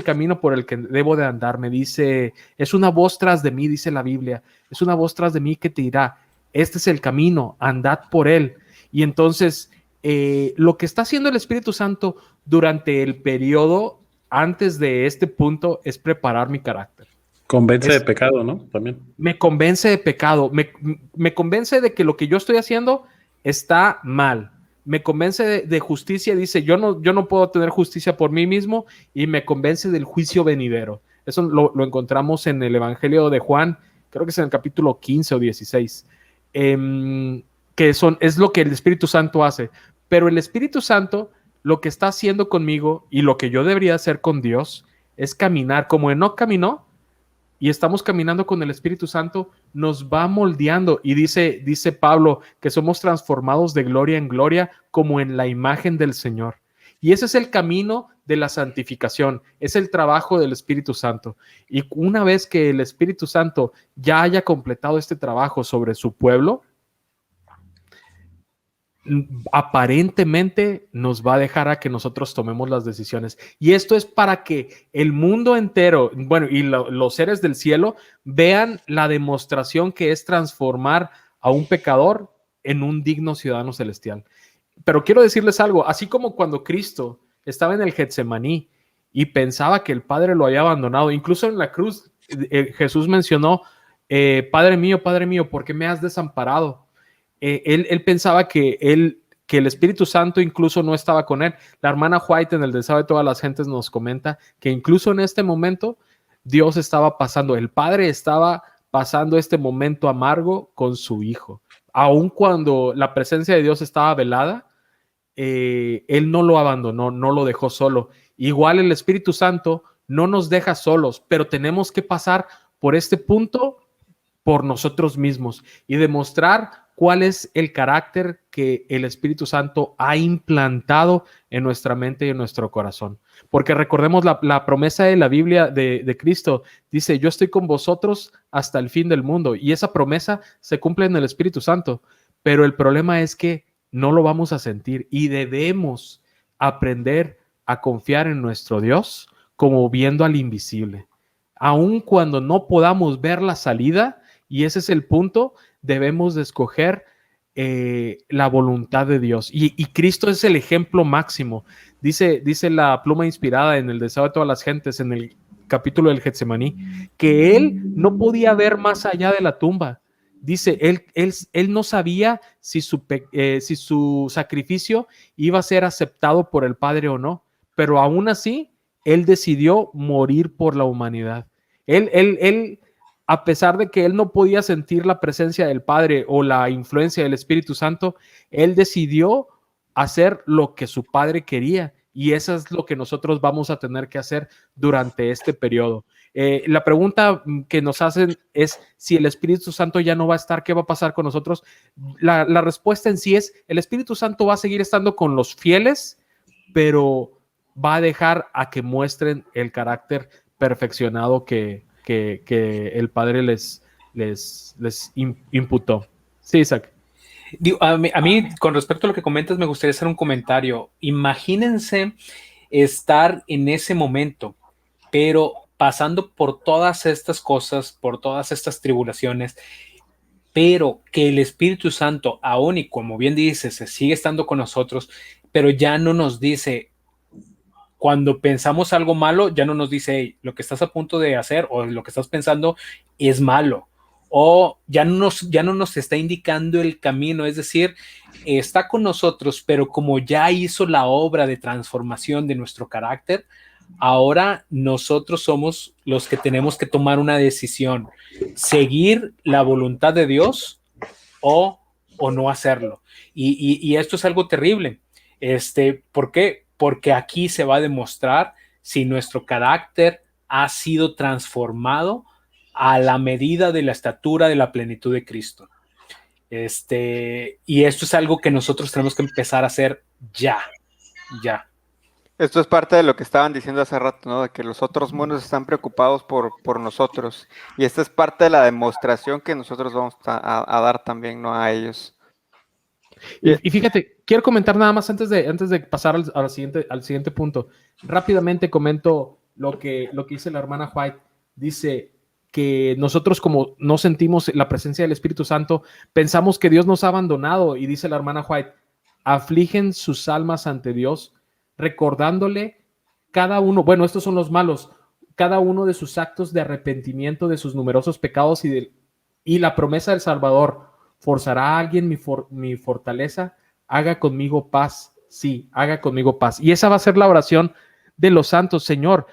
camino por el que debo de andar, me dice, es una voz tras de mí, dice la Biblia, es una voz tras de mí que te dirá, este es el camino, andad por él. Y entonces, lo que está haciendo el Espíritu Santo durante el periodo antes de este punto es preparar mi carácter. Convence de pecado, ¿no? También. Me convence de pecado, me convence de que lo que yo estoy haciendo está mal. Me convence de justicia, dice, yo no puedo tener justicia por mí mismo, y me convence del juicio venidero. Eso lo encontramos en el Evangelio de Juan, creo que es en el capítulo 15 o 16, es lo que el Espíritu Santo hace. Pero el Espíritu Santo lo que está haciendo conmigo y lo que yo debería hacer con Dios es caminar como Enoc caminó, y estamos caminando con el Espíritu Santo, nos va moldeando. Y dice Pablo que somos transformados de gloria en gloria como en la imagen del Señor. Y ese es el camino de la santificación, es el trabajo del Espíritu Santo. Y una vez que el Espíritu Santo ya haya completado este trabajo sobre su pueblo, aparentemente nos va a dejar a que nosotros tomemos las decisiones. Y esto es para que el mundo entero, bueno, y los seres del cielo vean la demostración que es transformar a un pecador en un digno ciudadano celestial. Pero quiero decirles algo, así como cuando Cristo estaba en el Getsemaní y pensaba que el Padre lo había abandonado, incluso en la cruz Jesús mencionó, Padre mío, ¿por qué me has desamparado? Él pensaba que el Espíritu Santo incluso no estaba con él. La hermana White en el Deseo de Todas las Gentes nos comenta que incluso en este momento Dios estaba pasando, el Padre estaba pasando este momento amargo con su Hijo. Aun cuando la presencia de Dios estaba velada, Él no lo abandonó, no lo dejó solo. Igual el Espíritu Santo no nos deja solos, pero tenemos que pasar por este punto por nosotros mismos y demostrar cuál es el carácter que el Espíritu Santo ha implantado en nuestra mente y en nuestro corazón. Porque recordemos la promesa de la Biblia de Cristo, dice, yo estoy con vosotros hasta el fin del mundo, y esa promesa se cumple en el Espíritu Santo, pero el problema es que no lo vamos a sentir y debemos aprender a confiar en nuestro Dios como viendo al invisible. Aun cuando no podamos ver la salida, y ese es el punto, debemos de escoger la voluntad de Dios. Y Cristo es el ejemplo máximo. Dice la pluma inspirada en el deseo de todas las gentes, en el capítulo del Getsemaní, que él no podía ver más allá de la tumba. Dice, él no sabía si su sacrificio iba a ser aceptado por el Padre o no, pero aún así, él decidió morir por la humanidad. Él, a pesar de que él no podía sentir la presencia del Padre o la influencia del Espíritu Santo, él decidió hacer lo que su Padre quería, y eso es lo que nosotros vamos a tener que hacer durante este periodo. La pregunta que nos hacen es si el Espíritu Santo ya no va a estar, ¿qué va a pasar con nosotros? La respuesta en sí es, el Espíritu Santo va a seguir estando con los fieles, pero va a dejar a que muestren el carácter perfeccionado que el Padre les imputó. Sí, Isaac. Digo, a mí, con respecto a lo que comentas, me gustaría hacer un comentario. Imagínense estar en ese momento, pero pasando por todas estas cosas, por todas estas tribulaciones, pero que el Espíritu Santo, aún y como bien dice, se sigue estando con nosotros, pero ya no nos dice, cuando pensamos algo malo, ya no nos dice, hey, lo que estás a punto de hacer o lo que estás pensando es malo. O ya no nos está indicando el camino, es decir, está con nosotros, pero como ya hizo la obra de transformación de nuestro carácter, ahora nosotros somos los que tenemos que tomar una decisión, seguir la voluntad de Dios o no hacerlo. Y esto es algo terrible. ¿Por qué? Porque aquí se va a demostrar si nuestro carácter ha sido transformado a la medida de la estatura de la plenitud de Cristo. Y esto es algo que nosotros tenemos que empezar a hacer ya. Esto es parte de lo que estaban diciendo hace rato, ¿no? De que los otros mundos están preocupados por nosotros. Y esta es parte de la demostración que nosotros vamos a dar también, ¿no? A ellos. Y fíjate, quiero comentar nada más antes de pasar al siguiente punto. Rápidamente comento lo que dice la hermana White. Dice que nosotros, como no sentimos la presencia del Espíritu Santo, pensamos que Dios nos ha abandonado, y dice la hermana White, afligen sus almas ante Dios, recordándole cada uno, bueno, estos son los malos, cada uno de sus actos de arrepentimiento de sus numerosos pecados y la promesa del Salvador. ¿Forzará a alguien mi fortaleza? Haga conmigo paz. Sí, haga conmigo paz. Y esa va a ser la oración de los santos. Señor,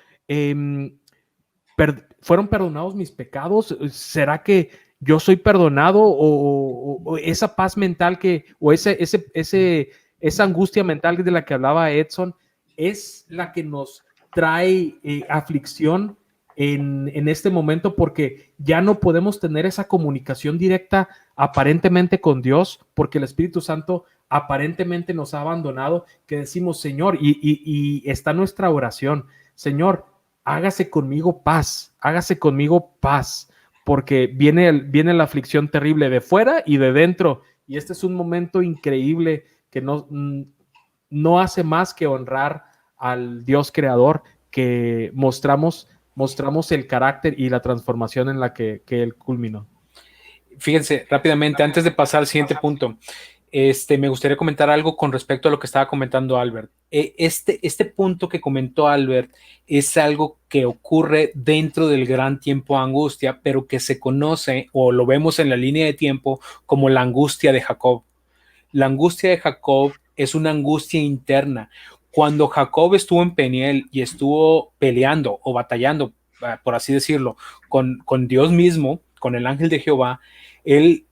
¿fueron perdonados mis pecados? ¿Será que yo soy perdonado? ¿O esa paz mental o esa angustia mental de la que hablaba Edson, es la que nos trae aflicción en este momento, porque ya no podemos tener esa comunicación directa aparentemente con Dios, porque el Espíritu Santo aparentemente nos ha abandonado, que decimos, Señor, y está nuestra oración, Señor, hágase conmigo paz, porque viene la aflicción terrible de fuera y de dentro, y este es un momento increíble que no hace más que honrar al Dios creador, que mostramos el carácter y la transformación en la que él culminó. Fíjense, rápidamente, antes de pasar al siguiente punto, me gustaría comentar algo con respecto a lo que estaba comentando Albert. Este punto que comentó Albert es algo que ocurre dentro del gran tiempo de angustia, pero que se conoce o lo vemos en la línea de tiempo como la angustia de Jacob. La angustia de Jacob es una angustia interna. Cuando Jacob estuvo en Peniel y estuvo peleando o batallando, por así decirlo, con Dios mismo, con el ángel de Jehová, él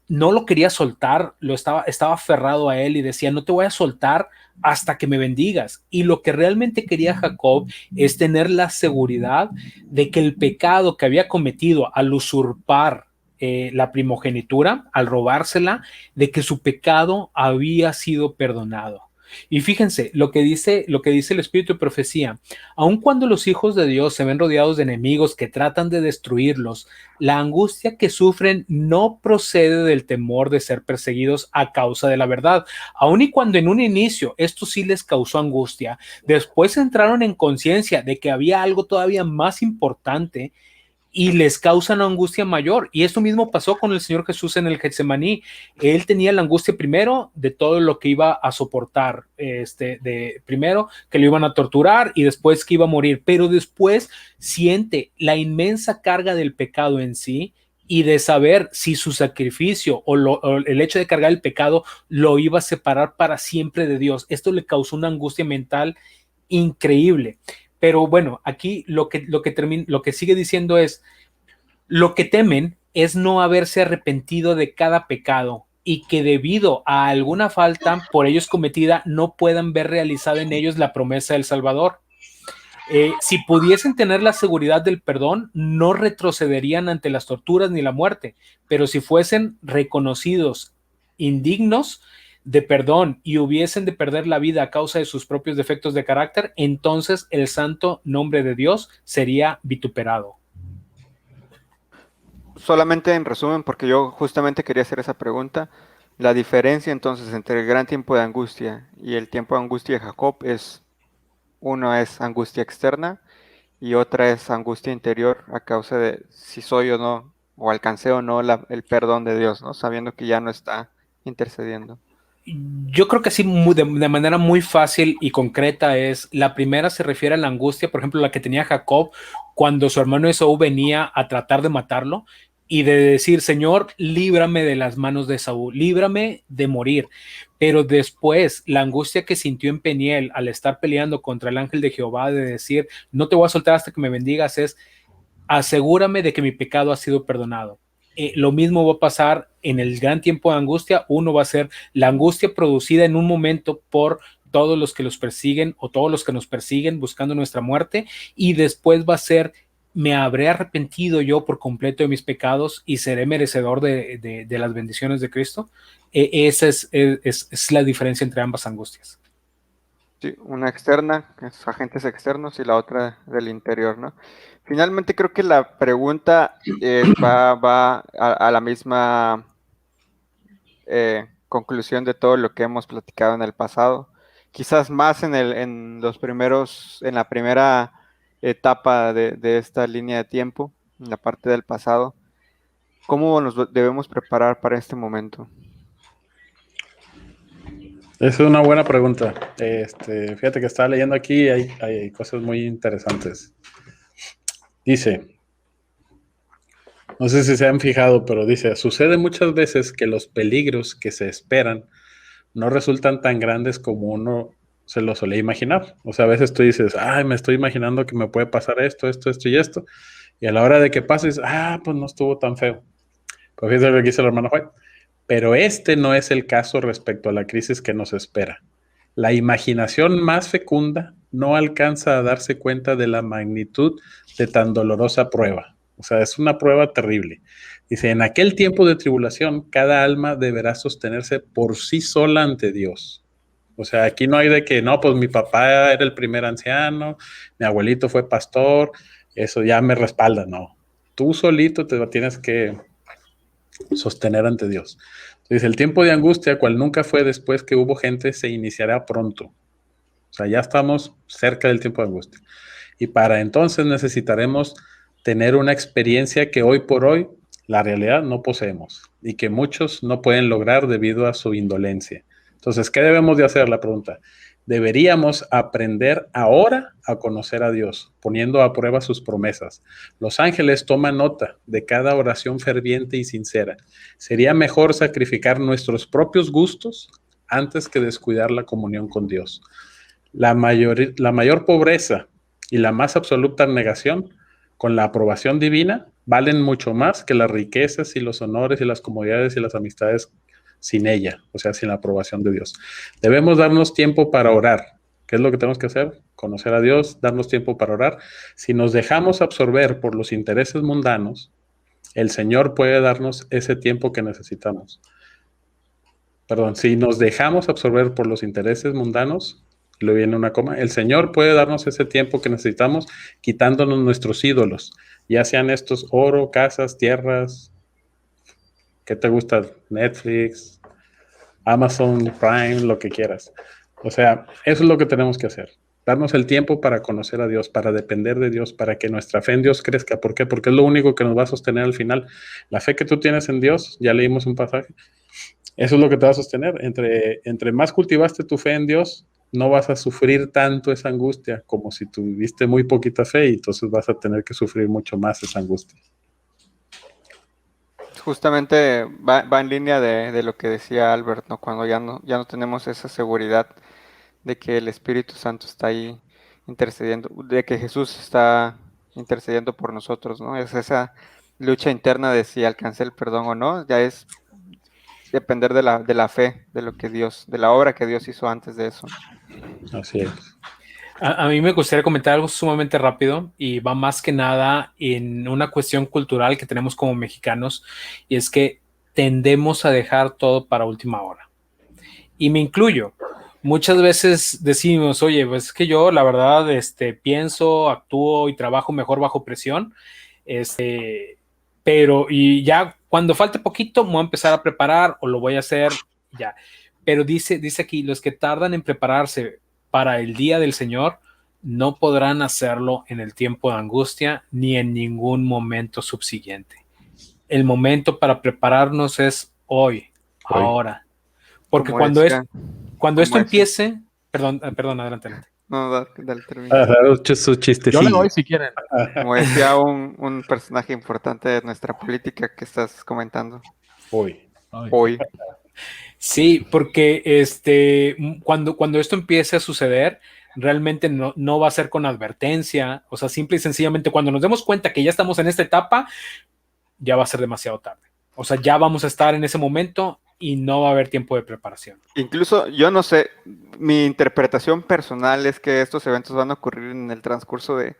no lo quería soltar, estaba aferrado a él y decía, no te voy a soltar hasta que me bendigas. Y lo que realmente quería Jacob es tener la seguridad de que el pecado que había cometido al usurpar la primogenitura, al robársela, de que su pecado había sido perdonado. Y fíjense lo que dice el Espíritu de Profecía. Aun cuando los hijos de Dios se ven rodeados de enemigos que tratan de destruirlos, la angustia que sufren no procede del temor de ser perseguidos a causa de la verdad. Aun y cuando en un inicio esto sí les causó angustia, después entraron en conciencia de que había algo todavía más importante y les causan angustia mayor. Y esto mismo pasó con el Señor Jesús en el Getsemaní. Él tenía la angustia primero de todo lo que iba a soportar, primero que lo iban a torturar y después que iba a morir, pero después siente la inmensa carga del pecado en sí y de saber si su sacrificio o el hecho de cargar el pecado lo iba a separar para siempre de Dios. Esto le causó una angustia mental increíble. Pero bueno, aquí lo que sigue diciendo es, lo que temen es no haberse arrepentido de cada pecado y que debido a alguna falta por ellos cometida no puedan ver realizada en ellos la promesa del Salvador. Si pudiesen tener la seguridad del perdón, no retrocederían ante las torturas ni la muerte, pero si fuesen reconocidos indignos de perdón y hubiesen de perder la vida a causa de sus propios defectos de carácter, entonces el santo nombre de Dios sería vituperado. Solamente en resumen, porque yo justamente quería hacer esa pregunta, la diferencia entonces entre el gran tiempo de angustia y el tiempo de angustia de Jacob es, uno es angustia externa y otra es angustia interior a causa de si soy o no, o alcancé o no el perdón de Dios, ¿no? Sabiendo que ya no está intercediendo. Yo creo que así de manera muy fácil y concreta es, la primera se refiere a la angustia, por ejemplo, la que tenía Jacob cuando su hermano Esaú venía a tratar de matarlo y de decir, Señor, líbrame de las manos de Esaú, líbrame de morir. Pero después, la angustia que sintió en Peniel al estar peleando contra el ángel de Jehová, de decir, no te voy a soltar hasta que me bendigas, es, asegúrame de que mi pecado ha sido perdonado. Lo mismo va a pasar en el gran tiempo de angustia. Uno va a ser la angustia producida en un momento por todos los que los persiguen o todos los que nos persiguen buscando nuestra muerte, y después va a ser, me habré arrepentido yo por completo de mis pecados y seré merecedor de las bendiciones de Cristo. Esa es la diferencia entre ambas angustias. Sí, una externa, que es agentes externos, y la otra del interior, ¿no? Finalmente creo que la pregunta va a la misma conclusión de todo lo que hemos platicado en el pasado. Quizás más en los primeros, en la primera etapa de esta línea de tiempo, en la parte del pasado. ¿Cómo nos debemos preparar para este momento? Esa es una buena pregunta. Fíjate que estaba leyendo aquí y hay cosas muy interesantes. Dice, no sé si se han fijado, pero dice, sucede muchas veces que los peligros que se esperan no resultan tan grandes como uno se lo suele imaginar. O sea, a veces tú dices, ay, me estoy imaginando que me puede pasar esto y esto. Y a la hora de que pases, pues no estuvo tan feo. Pues fíjate lo que dice el hermano Juan. Pero este no es el caso respecto a la crisis que nos espera. La imaginación más fecunda no alcanza a darse cuenta de la magnitud de tan dolorosa prueba. O sea, es una prueba terrible. Dice, en aquel tiempo de tribulación, cada alma deberá sostenerse por sí sola ante Dios. O sea, aquí no hay de que, no, pues mi papá era el primer anciano, mi abuelito fue pastor, eso ya me respalda, no. Tú solito te tienes que sostener ante Dios. Dice, el tiempo de angustia, cual nunca fue después que hubo gente, se iniciará pronto. O sea, ya estamos cerca del tiempo de angustia. Y para entonces necesitaremos tener una experiencia que hoy por hoy la realidad no poseemos y que muchos no pueden lograr debido a su indolencia. Entonces, ¿qué debemos de hacer? La pregunta. Deberíamos aprender ahora a conocer a Dios, poniendo a prueba sus promesas. Los ángeles toman nota de cada oración ferviente y sincera. Sería mejor sacrificar nuestros propios gustos antes que descuidar la comunión con Dios. La mayor pobreza y la más absoluta negación con la aprobación divina valen mucho más que las riquezas y los honores y las comodidades y las amistades sin ella, o sea, sin la aprobación de Dios. Debemos darnos tiempo para orar. ¿Qué es lo que tenemos que hacer? Conocer a Dios, darnos tiempo para orar. Si nos dejamos absorber por los intereses mundanos, el Señor puede darnos ese tiempo que necesitamos. perdón, si nos dejamos absorber por los intereses mundanos, y luego viene una coma, el Señor puede darnos ese tiempo que necesitamos quitándonos nuestros ídolos, ya sean estos oro, casas, tierras, ¿qué te gusta? Netflix, Amazon Prime, lo que quieras. O sea, eso es lo que tenemos que hacer. Darnos el tiempo para conocer a Dios, para depender de Dios, para que nuestra fe en Dios crezca. ¿Por qué? Porque es lo único que nos va a sostener al final. La fe que tú tienes en Dios, ya leímos un pasaje, eso es lo que te va a sostener. Entre más cultivaste tu fe en Dios, no vas a sufrir tanto esa angustia como si tuviste muy poquita fe y entonces vas a tener que sufrir mucho más esa angustia. Justamente va en línea de lo que decía Albert, ¿no? Cuando ya no tenemos esa seguridad de que el Espíritu Santo está ahí intercediendo, de que Jesús está intercediendo por nosotros, ¿no? Es esa lucha interna de si alcancé el perdón o no, ya es depender de la fe, de lo que Dios, de la obra que Dios hizo antes de eso. Así es. A mí me gustaría comentar algo sumamente rápido y va más que nada en una cuestión cultural que tenemos como mexicanos, y es que tendemos a dejar todo para última hora. Y me incluyo. Muchas veces decimos, oye, pues es que yo la verdad pienso, actúo y trabajo mejor bajo presión, pero y ya cuando falte poquito me voy a empezar a preparar o lo voy a hacer ya. Pero dice aquí, los que tardan en prepararse para el día del Señor no podrán hacerlo en el tiempo de angustia ni en ningún momento subsiguiente. El momento para prepararnos es hoy. Ahora. Porque Como decía, cuando esto como decía. empiece, perdón, adelante. No, dale, termina. Su Yo le chistecillo. doy si quieren. Como decía un personaje importante de nuestra política que estás comentando Uy. hoy. Sí, porque cuando esto empiece a suceder, realmente no va a ser con advertencia. O sea, simple y sencillamente cuando nos demos cuenta que ya estamos en esta etapa, ya va a ser demasiado tarde. O sea, ya vamos a estar en ese momento y no va a haber tiempo de preparación. Incluso, yo no sé, mi interpretación personal es que estos eventos van a ocurrir en el transcurso de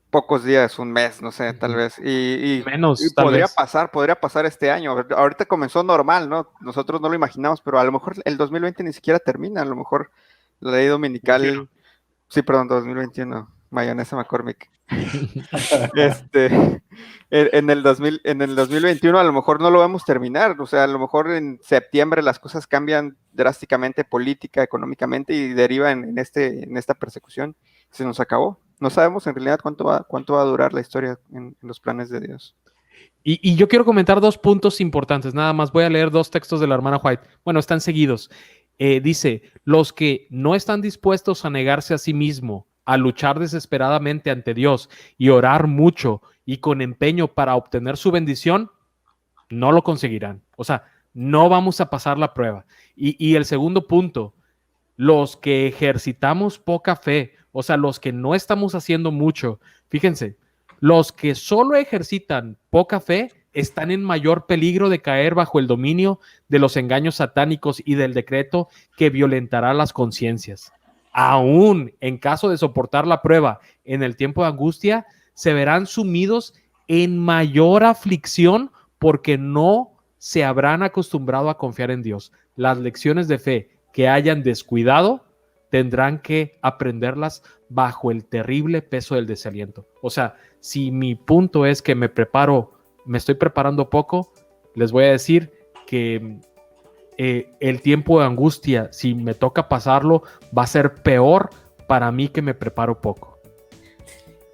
pocos días, un mes, no sé, tal vez. Y Menos, tal podría vez. podría pasar este año. Ahorita comenzó normal, ¿no? Nosotros no lo imaginamos, pero a lo mejor el 2020 ni siquiera termina. A lo mejor la ley dominical, sí, perdón, 2021, mayonesa McCormick. En el 2021 a lo mejor no lo vamos a terminar, o sea, a lo mejor en septiembre las cosas cambian drásticamente política, económicamente y deriva en esta persecución. Se nos acabó. No sabemos en realidad cuánto va a durar la historia en los planes de Dios. Y yo quiero comentar 2 puntos importantes. Nada más voy a leer 2 textos de la hermana White. Bueno, están seguidos. Dice, los que no están dispuestos a negarse a sí mismo, a luchar desesperadamente ante Dios y orar mucho y con empeño para obtener su bendición, no lo conseguirán. O sea, no vamos a pasar la prueba. Y el segundo punto, los que ejercitamos poca fe, o sea, los que no estamos haciendo mucho, fíjense, los que solo ejercitan poca fe están en mayor peligro de caer bajo el dominio de los engaños satánicos y del decreto que violentará las conciencias. Aún en caso de soportar la prueba en el tiempo de angustia, se verán sumidos en mayor aflicción porque no se habrán acostumbrado a confiar en Dios. Las lecciones de fe que hayan descuidado tendrán que aprenderlas bajo el terrible peso del desaliento. O sea, si mi punto es que me estoy preparando poco, les voy a decir que el tiempo de angustia, si me toca pasarlo, va a ser peor para mí que me preparo poco.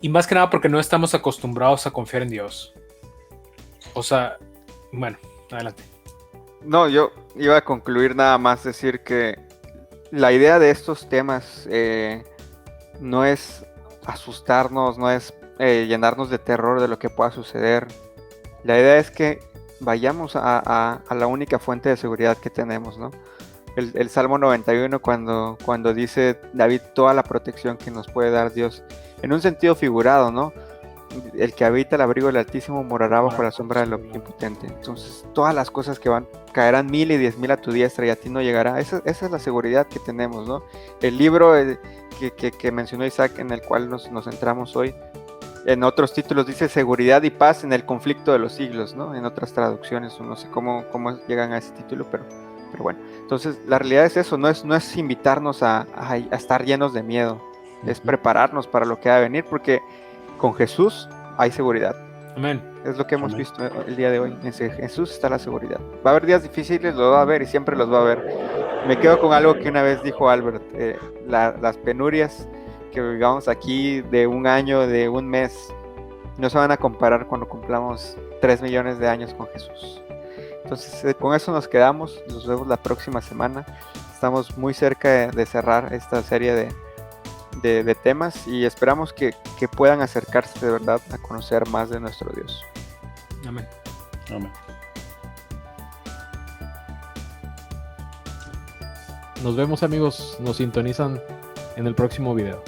Y más que nada porque no estamos acostumbrados a confiar en Dios. O sea, bueno, adelante. No, yo iba a concluir nada más decir que la idea de estos temas no es asustarnos, no es llenarnos de terror de lo que pueda suceder. La idea es que vayamos a la única fuente de seguridad que tenemos, ¿no? El Salmo 91 cuando dice David toda la protección que nos puede dar Dios, en un sentido figurado, ¿no? El que habita el abrigo del Altísimo morará bajo la sombra del Omnipotente. Entonces, todas las cosas que caerán 1000 y 10,000 a tu diestra y a ti no llegará. Esa es la seguridad que tenemos, ¿no? El libro que mencionó Isaac, en el cual nos centramos hoy, en otros títulos dice seguridad y paz en el conflicto de los siglos, ¿no? En otras traducciones, no sé cómo llegan a ese título, pero Pero bueno, entonces la realidad es eso, no es invitarnos a estar llenos de miedo, es prepararnos para lo que va a venir, porque con Jesús hay seguridad. Amén. Es lo que hemos Amén. visto el día de hoy. En Jesús está la seguridad. Va a haber días difíciles, lo va a haber y siempre los va a haber. Me quedo con algo que una vez dijo Albert, las penurias que vivamos aquí de un año, de un mes, no se van a comparar cuando cumplamos 3 millones de años con Jesús. Entonces, con eso nos quedamos. Nos vemos la próxima semana. Estamos muy cerca de cerrar esta serie de temas y esperamos que puedan acercarse de verdad a conocer más de nuestro Dios. Amén. Amén. Nos vemos, amigos. Nos sintonizan en el próximo video.